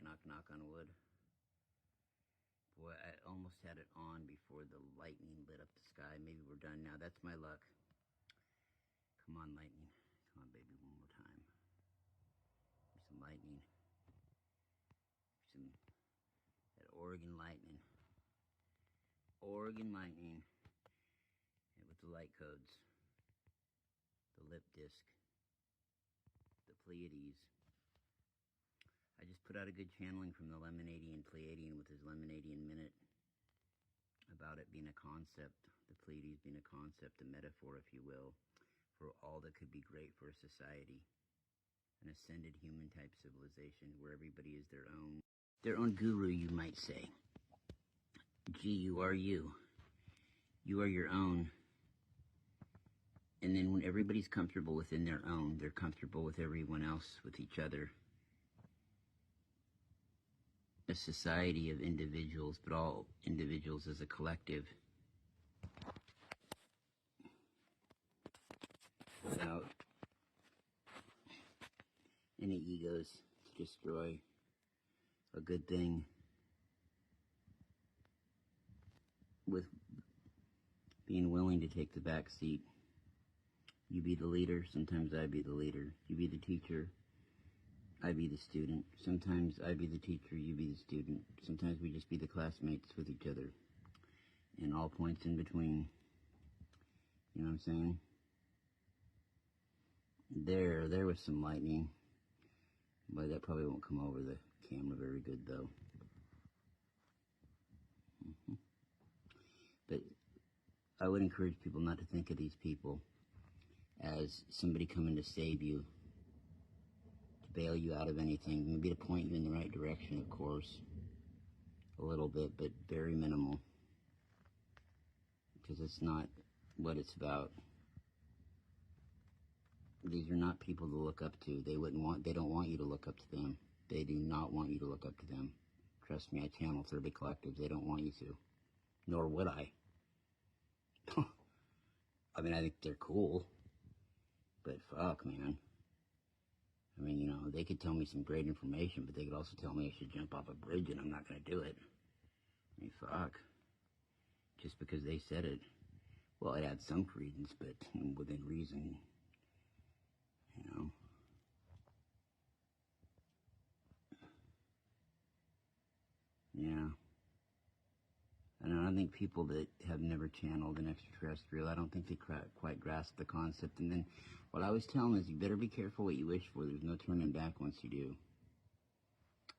knock, knock on wood. Boy, I almost had it on before the lightning lit up the sky. Maybe we're done now. That's my luck. Come on, lightning. Come on, baby, one more time. Some lightning. Some that Oregon lightning. Oregon lightning. And with the light codes. The lip disc. The Pleiades. I just put out a good channeling from the Lemonadian Pleiadian with his Lemonadian Minute about it being a concept, the Pleiades being a concept, a metaphor, if you will, for all that could be great for a society, an ascended human-type civilization where everybody is their own guru, you might say. Gee, you are you. You are your own. And then when everybody's comfortable within their own, they're comfortable with everyone else, with each other. A society of individuals, but all individuals as a collective. Without any egos to destroy a good thing. With being willing to take the back seat. You be the leader, sometimes I be the leader. You be the teacher, I be the student. Sometimes I be the teacher, you be the student. Sometimes we just be the classmates with each other. And all points in between. You know what I'm saying? There was some lightning. But that probably won't come over the camera very good, though. But I would encourage people not to think of these people as somebody coming to save you, to bail you out of anything, maybe to point you in the right direction, of course, a little bit, but very minimal, because it's not what it's about. These are not people to look up to. They don't want you to look up to them. They do not want you to look up to them. Trust me, I channel 30 collectives. They don't want you to. Nor would I. I mean, I think they're cool. But fuck, man. I mean, you know, they could tell me some great information, but they could also tell me I should jump off a bridge, and I'm not going to do it. I mean, fuck. Just because they said it. Well, it had some credence, but within reason. You know. Yeah. And I think people that have never channeled an extraterrestrial, I don't think they quite grasp the concept. And then what I was telling them is you better be careful what you wish for. There's no turning back once you do.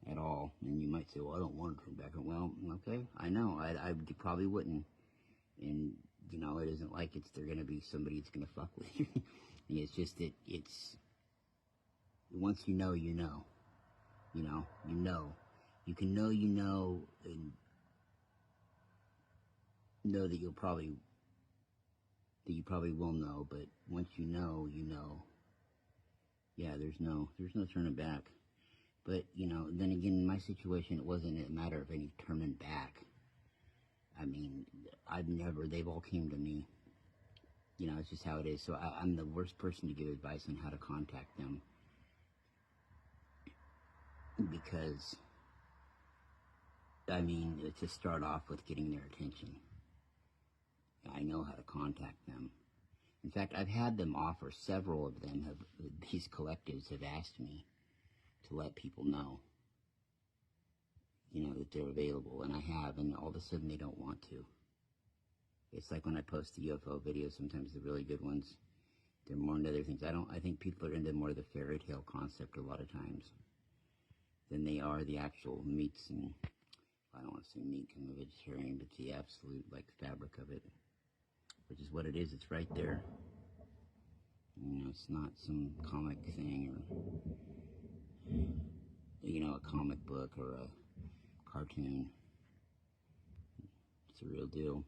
At all. And you might say, well, I don't want to turn back. Well, okay, I know. I probably wouldn't. And, you know, it isn't like they're going to be somebody that's going to fuck with you. It's just that once you know, you know. You know, you know. You can know, you know, and know that you probably will know, but once you know, you know. Yeah, there's no turning back. But, you know, then again, in my situation, it wasn't a matter of any turning back. I mean, they've all came to me. You know, it's just how it is. So I'm the worst person to give advice on how to contact them. Because, I mean, to start off with getting their attention. I know how to contact them. In fact, I've had them offer, several of them these collectives have asked me to let people know, you know, that they're available, and I have, and all of a sudden they don't want to. It's like when I post the UFO videos, sometimes the really good ones, they're more into other things. I think people are into more of the fairy tale concept a lot of times than they are the actual meats and, I don't want to say meat because I'm a vegetarian, but the absolute, like, fabric of it. Which is what it is. It's right there. You know, it's not some comic thing or, you know, a comic book or a cartoon. It's a real deal.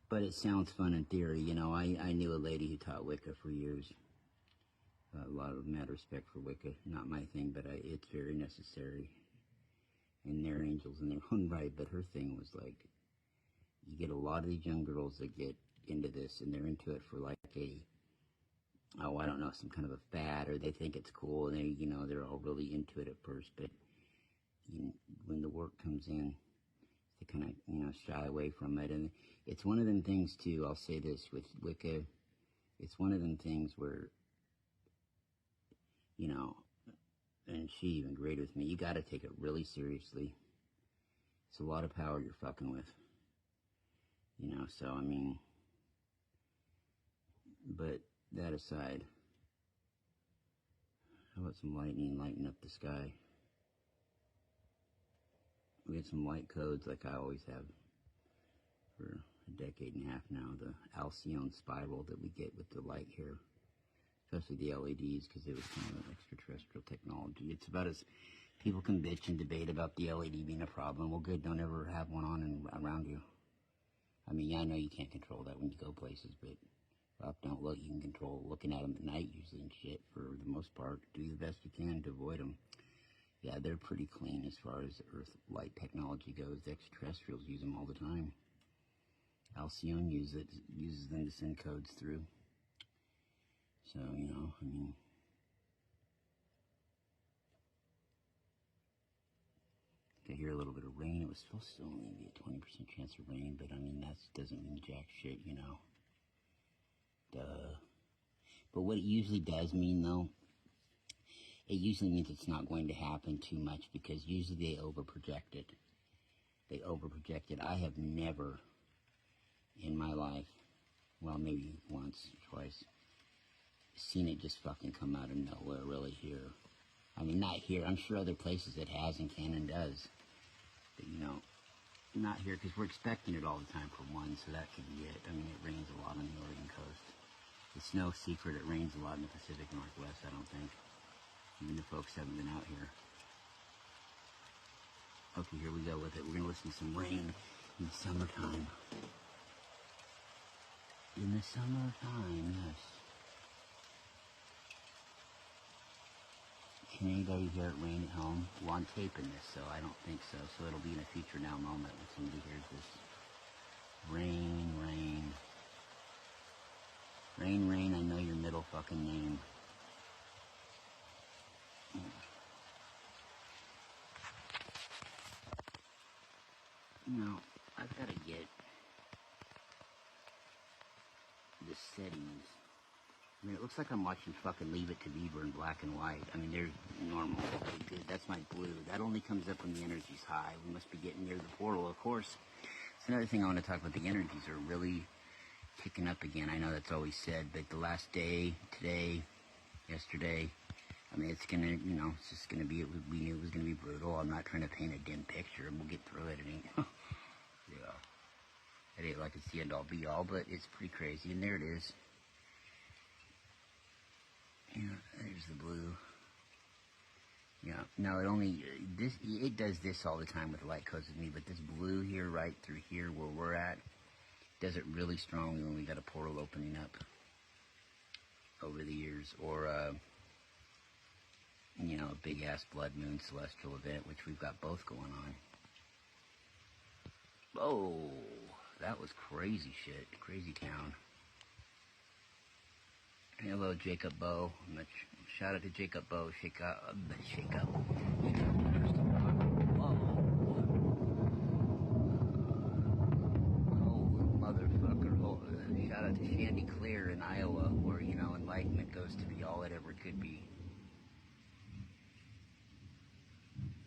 But it sounds fun in theory. You know, I knew a lady who taught Wicca for years. A lot of mad respect for Wicca. Not my thing, but it's very necessary. And they're angels in their own right, but her thing was like, you get a lot of these young girls that get into this, and they're into it for like a oh, I don't know, some kind of a fad, or they think it's cool, and they're all really into it at first, but when the work comes in, they kind of, shy away from it. And it's one of them things too, I'll say this, with Wicca, it's one of them things where, and she even agreed with me, you gotta take it really seriously. It's a lot of power you're fucking with. So I mean, but that aside, how about some lightning lighten up the sky? We had some light codes like I always have for a decade and a half now, the Alcyone spiral that we get with the light here, especially the LEDs, because it was kind of an extraterrestrial technology. It's about as people can bitch and debate about the LED being a problem. Well, good, don't ever have one on and around you. I mean, yeah, I know you can't control that when you go places, but up, don't look. You can control looking at them at night usually and shit for the most part. Do the best you can to avoid them. Yeah, they're pretty clean as far as Earth light technology goes. The extraterrestrials use them all the time. Alcyone uses them to send codes through. So, I mean, I hear a little bit of rain. It was supposed to only be a 20% chance of rain, but I mean, that doesn't mean jack shit, Duh. But what it usually does mean, though, it usually means it's not going to happen too much, because usually they overproject it. I have never in my life, well, maybe once or twice, seen it just fucking come out of nowhere really here. I mean, not here. I'm sure other places it has and can and does. But, not here, because we're expecting it all the time for one, so that could be it. I mean, it rains a lot on the Oregon coast. It's no secret it rains a lot in the Pacific Northwest, I don't think. Even the folks haven't been out here. Okay, here we go with it. We're going to listen to some rain in the summertime. In the summertime, yes. Can anybody hear it rain at home? Well, I'm taping this, so I don't think so. So it'll be in a future now moment when somebody hears this. Rain, rain. Rain, rain, I know your middle fucking name. I've got to get the settings. I mean, it looks like I'm watching fucking Leave It to Beaver in black and white. I mean, they're normal. Okay, good. That's my blue. That only comes up when the energy's high. We must be getting near the portal, of course. It's another thing I want to talk about. The energies are really kicking up again. I know that's always said, but the last day, today, yesterday, I mean, it's gonna, it's just gonna be, we knew it was gonna be brutal. I'm not trying to paint a dim picture. We'll get through it. It ain't, yeah. It ain't like it's the end all be all, but it's pretty crazy. And there it is. Yeah, there's the blue. Yeah, no, it does this all the time with the light codes with me, but this blue here, right through here where we're at, does it really strongly when we got a portal opening up over the years, or, a big-ass blood moon celestial event, which we've got both going on. Oh, that was crazy shit. Crazy town. Hello, Jacob Bow. Shout out to Jacob Bow. Shake up. Oh, motherfucker. Oh, shout out to Shandy Clear in Iowa, where, enlightenment goes to be all it ever could be.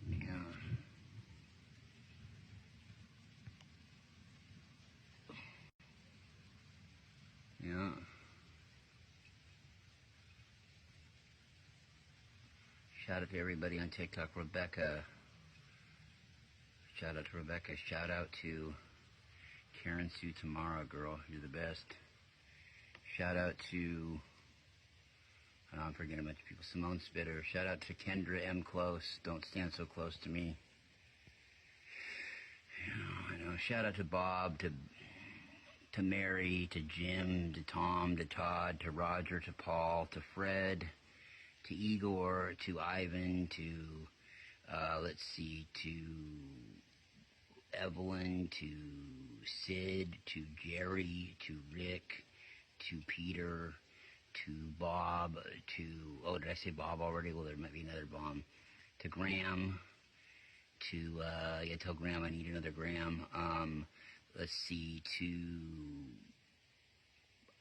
Yeah. Yeah. Shout out to everybody on TikTok. Rebecca. Shout out to Rebecca. Shout out to Karen Sue Tamara, girl. You're the best. Shout out to, I'm forgetting a bunch of people. Simone Spitter. Shout out to Kendra M. Close. Don't stand so close to me. I know. Shout out to Bob, to Mary, to Jim, to Tom, to Todd, to Roger, to Paul, to Fred, to Igor, to Ivan, to, to Evelyn, to Sid, to Jerry, to Rick, to Peter, to Bob, to, oh, did I say Bob already? Well, there might be another Bob. To Graham, to, yeah, tell Graham I need another Graham. Let's see, to,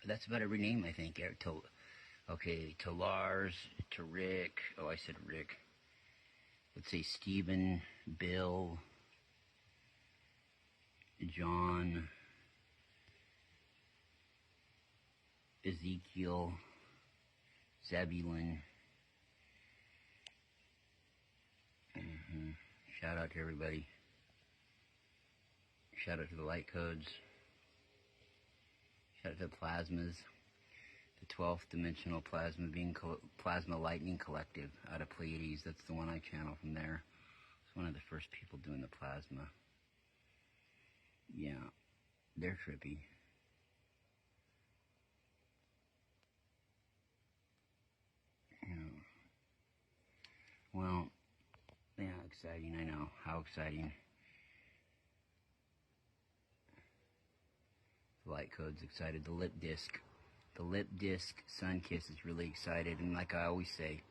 that's about every name, I think. Okay, to Lars, to Rick, oh, I said Rick. Let's say Stephen, Bill, John, Ezekiel, Zebulun. Shout out to everybody. Shout out to the light codes. Shout out to the plasmas. The 12th dimensional plasma lightning collective out of Pleiades. That's the one I channel from there. It's one of the first people doing the plasma. Yeah, they're trippy. Yeah. Well, yeah, exciting. I know. How exciting. The light code's excited. The lip disc. The lip disc sun kiss is really excited. And like I always say,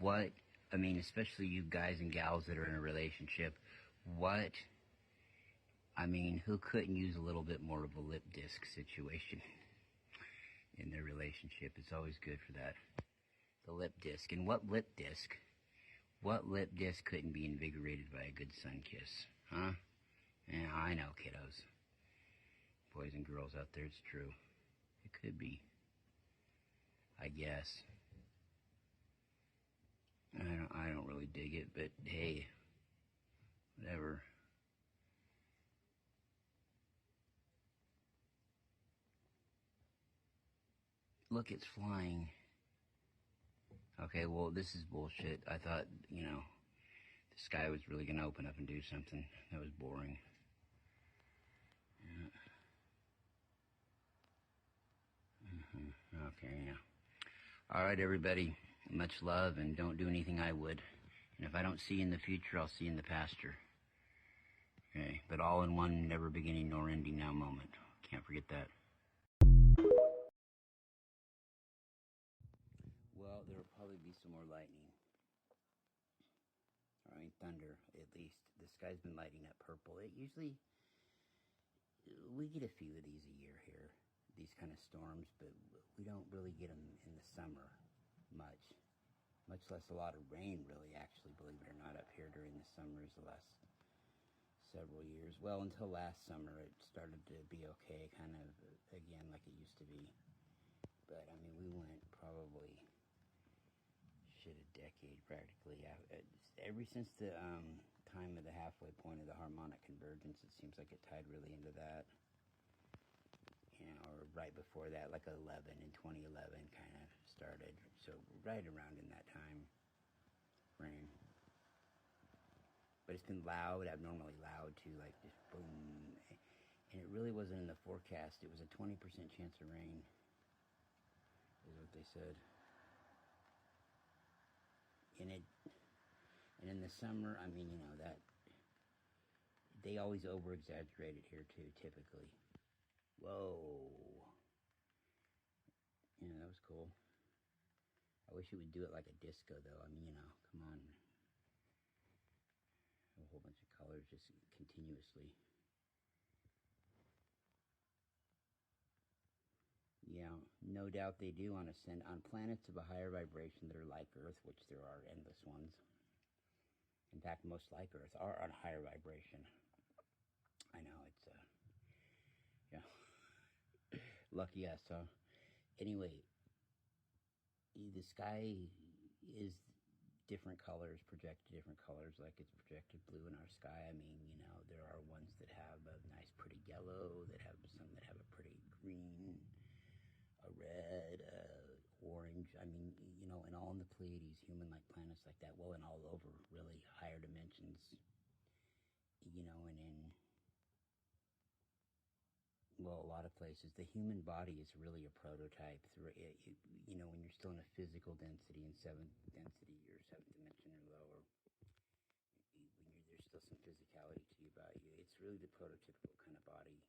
I mean, especially you guys and gals that are in a relationship, I mean, who couldn't use a little bit more of a lip disc situation in their relationship? It's always good for that. The lip disc. And what lip disc couldn't be invigorated by a good sun kiss? Huh? Yeah, I know, kiddos. Boys and girls out there, it's true. It could be. I guess. I don't really dig it, but hey, whatever. Look, it's flying. Okay, well, this is bullshit. I thought, you know, the sky was really going to open up and do something. That was boring. Yeah. Okay, yeah. All right, everybody. Much love, and don't do anything I would. And if I don't see you in the future, I'll see you in the pasture. Okay, but all in one never beginning nor ending now moment. Can't forget that. Well, there will probably be some more lightning. I mean, thunder, at least. The sky's been lighting up purple. It usually, we get a few of these a year here, these kind of storms, but we don't really get them in the summer much less a lot of rain, really, actually, believe it or not, up here during the summers the last several years. Well, until last summer, it started to be okay, kind of, again, like it used to be. But, I mean, we went probably, a decade, practically. Ever since the time of the halfway point of the harmonic convergence, it seems like it tied really into that. You know, or right before that, like 11 in 2011 kind of started. So right around in that time frame. But it's been loud, abnormally loud too, like just boom. And it really wasn't in the forecast. It was a 20% chance of rain, is what they said. And in the summer, I mean, you know, that they always over-exaggerate it here too, typically. Whoa. Yeah, that was cool. I wish it would do it like a disco, though. I mean, you know, come on. A whole bunch of colors just continuously. Yeah, no doubt they do on planets of a higher vibration that are like Earth, which there are endless ones. In fact, most like Earth are on a higher vibration. I know, it's, yeah. Lucky us, huh? Anyway, the sky is different colors, projected different colors, like it's projected blue in our sky. I mean, you know, there are ones that have a nice pretty yellow, that have some that have a pretty green, a red, orange. I mean, you know, and all in the Pleiades, human-like planets like that. Well, and all over, really, higher dimensions, you know, and in, well, a lot of places. The human body is really a prototype. You know, when you're still in a physical density in 7th density or 7th dimension or lower, there's still some physicality to you about you. It's really the prototypical kind of body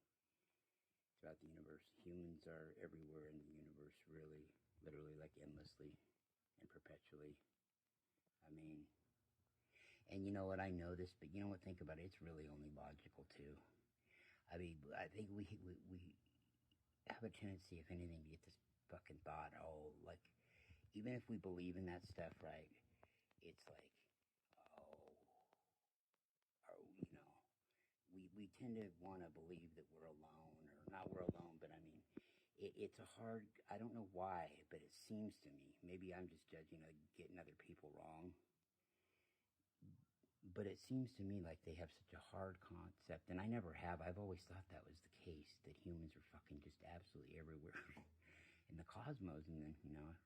throughout the universe. Humans are everywhere in the universe, really. literally like endlessly and perpetually. I mean, and you know what, I know this, but you know what, think about it, it's really only logical too. I mean, I think we have a tendency, if anything, to get this fucking thought, oh, like, even if we believe in that stuff, right, it's like, oh, you know, we tend to want to believe that we're alone, or not we're alone, but I mean, it's a hard, I don't know why, but it seems to me, maybe I'm just judging, getting other people wrong, but it seems to me like they have such a hard concept, and I never have, I've always thought that was the case, that humans are fucking just absolutely everywhere in the cosmos, and then,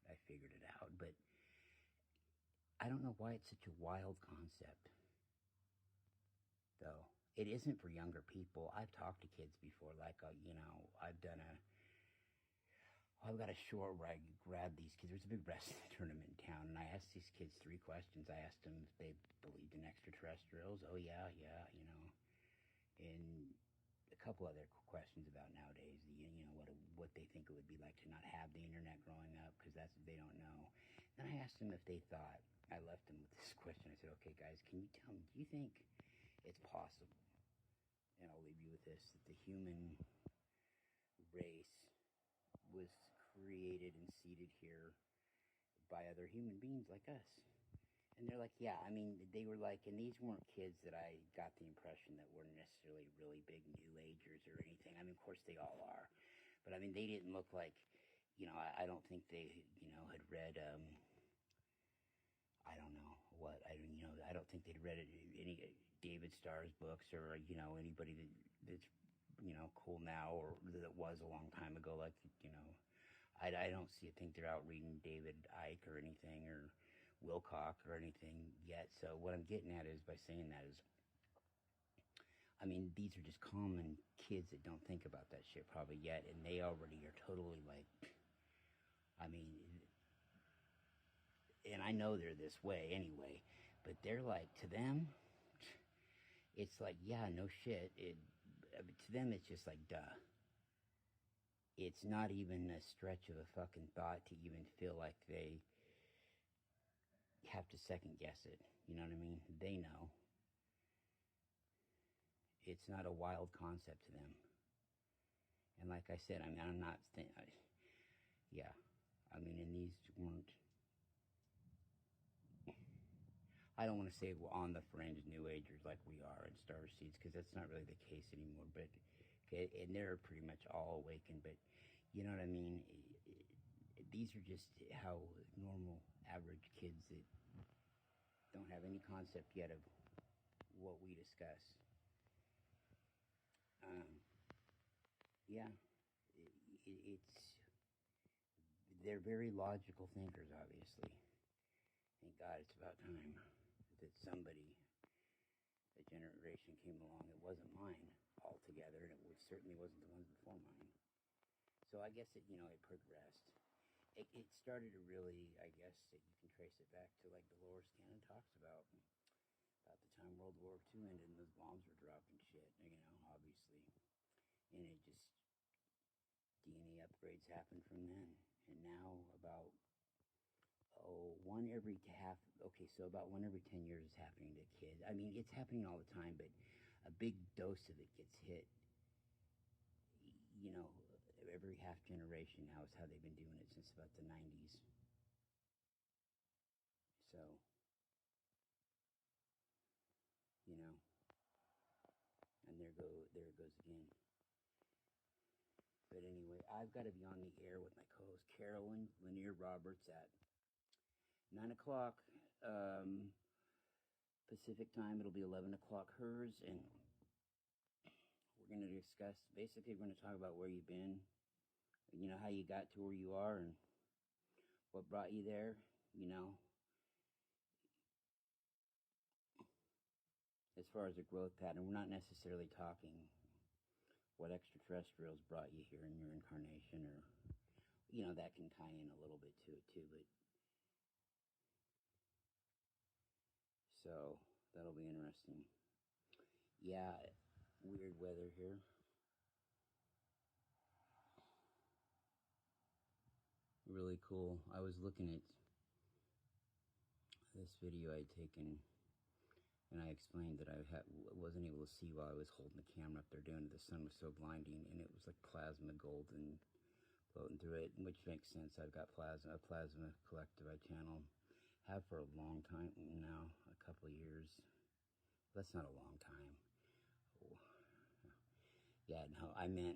I figured it out, but I don't know why it's such a wild concept, though. It isn't for younger people. I've talked to kids before, like, I've got a short where I grabbed these kids. There's a big wrestling tournament in town, and I asked these kids 3 questions. I asked them if they believed in extraterrestrials. Oh, yeah, and a couple other questions about nowadays, what they think it would be like to not have the internet growing up, because that's what they don't know. Then I asked them if they thought, I left them with this question. I said, okay, guys, can you tell me, do you think it's possible, and I'll leave you with this, that the human race was created and seeded here by other human beings like us? And they're like, yeah, I mean, they were like, and these weren't kids that I got the impression that were necessarily really big New Agers or anything. I mean, of course they all are. But I mean, they didn't look like, I don't think they, had read, I don't know what, I don't think they'd read any David Starr's books, or, anybody that's, cool now, or that was a long time ago, like, I don't think they're out reading David Icke or anything, or Wilcock or anything yet. So what I'm getting at is, by saying that is, I mean, these are just common kids that don't think about that shit probably yet, and they already are totally like, I mean, and I know they're this way anyway, but they're like, to them, it's like, yeah, no shit. To them, it's just like, duh. It's not even a stretch of a fucking thought to even feel like they have to second guess it. You know what I mean? They know. It's not a wild concept to them. And like I said, I mean, I'm not, yeah. I mean, and these weren't, I don't want to say we're on the fringe New Agers like we are in starseeds, because that's not really the case anymore, but, and they're pretty much all awakened, but you know what I mean? These are just how normal, average kids that don't have any concept yet of what we discuss. Yeah, they're very logical thinkers, obviously. Thank God it's about time that somebody, a generation came along. It wasn't mine altogether, and it certainly wasn't the ones before mine. So I guess it progressed. It started to really, I guess, that you can trace it back to, like, Dolores Cannon talks about the time World War II ended and those bombs were dropped and shit, obviously. And it just, DNA upgrades happened from then. And now about, about 1 every 10 years is happening to kids. I mean, it's happening all the time, but a big dose of it gets hit, every half generation now is how they've been doing it since about the 90s. So, and there it goes again. But anyway, I've got to be on the air with my co-host Carolyn Lanier Roberts at 9 o'clock Pacific time. It'll be 11 o'clock hers, and we're going to discuss, basically we're going to talk about where you've been, how you got to where you are, and what brought you there, as far as a growth pattern. We're not necessarily talking what extraterrestrials brought you here in your incarnation, or, that can tie in a little bit to it too, but, so, that'll be interesting. Yeah, weird weather here. really cool. I was looking at this video I'd taken, and I explained that I wasn't able to see while I was holding the camera up there doing it. The sun was so blinding, and it was like plasma golden floating through it, which makes sense. I've got a plasma collective I channel. Have for a long time now, a couple of years. That's not a long time. Oh. Yeah, no, I meant,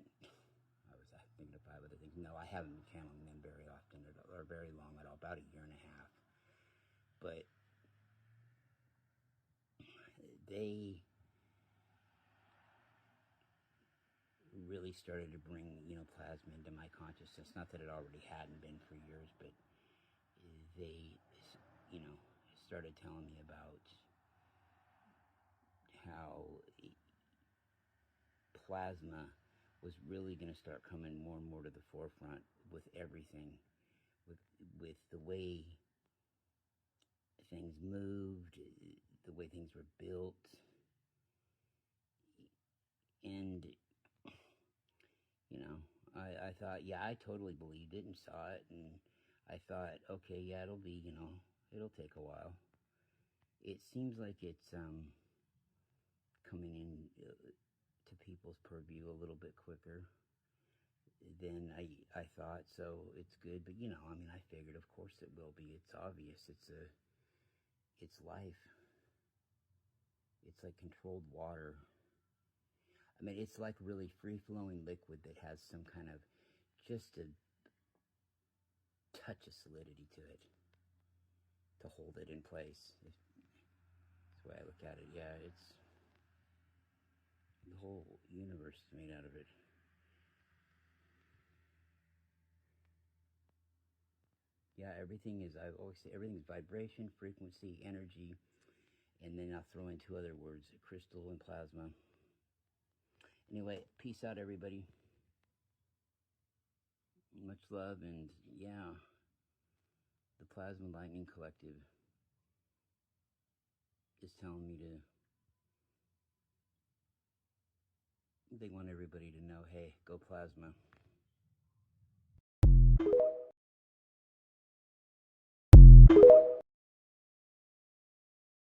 I was thinking of 5 other things. No, I haven't been channeling them very often or very long at all, about a year and a half. But they really started to bring, plasma into my consciousness. Not that it already hadn't been for years, but they, started telling me about how plasma was really going to start coming more and more to the forefront with everything, with the way things moved, the way things were built, and I thought, yeah, I totally believed it and saw it, and I thought, okay, yeah, it'll be, it'll take a while. It seems like it's coming in to people's purview a little bit quicker than I thought, so it's good. But I figured, of course it will be. It's obvious. It's life. It's like controlled water. It's like really free-flowing liquid that has some kind of just a touch of solidity to it to hold it in place. That's the way I look at it. Yeah, it's the whole universe is made out of it. Yeah, everything is, I always say, everything is vibration, frequency, energy, and then I'll throw in 2 other words, crystal and plasma. Anyway, peace out, everybody. Much love, and yeah, the Plasma Lightning Collective is telling me they want everybody to know, hey, go plasma.